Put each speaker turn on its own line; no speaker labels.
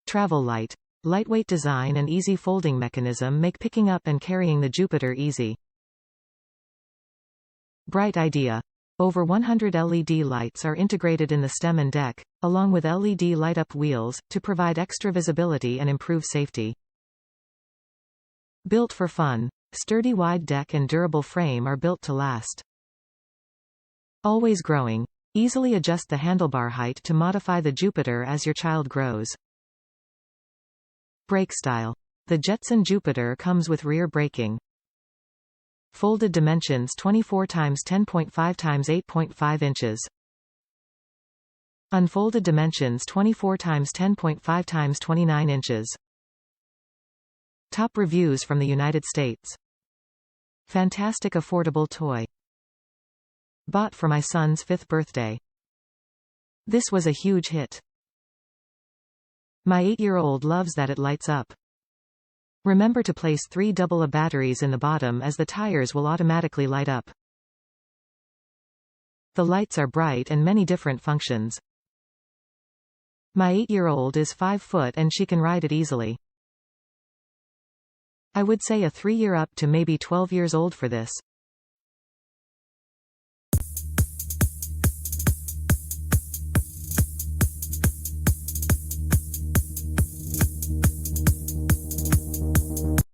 Travel light. Lightweight design and easy folding mechanism make picking up and carrying the Jupiter easy. Bright idea. Over 100 LED lights are integrated in the stem and deck, along with LED light-up wheels, to provide extra visibility and improve safety. Built for fun. Sturdy wide deck and durable frame are built to last. Always growing. Easily adjust the handlebar height to modify the Jupiter as your child grows. Brake style. The Jetson Jupiter comes with rear braking. Folded dimensions 24 x 10.5 x 8.5 inches. Unfolded dimensions 24 x 10.5 x 29 inches. Top reviews from the United States. Fantastic affordable toy. Bought for my son's 5th birthday. This was a huge hit. My 8-year-old loves that it lights up. Remember to place 3 AA batteries in the bottom as the tires will automatically light up. The lights are bright and many different functions. My 8-year-old is 5 foot and she can ride it easily. I would say a 3-year up to maybe 12 years old for this.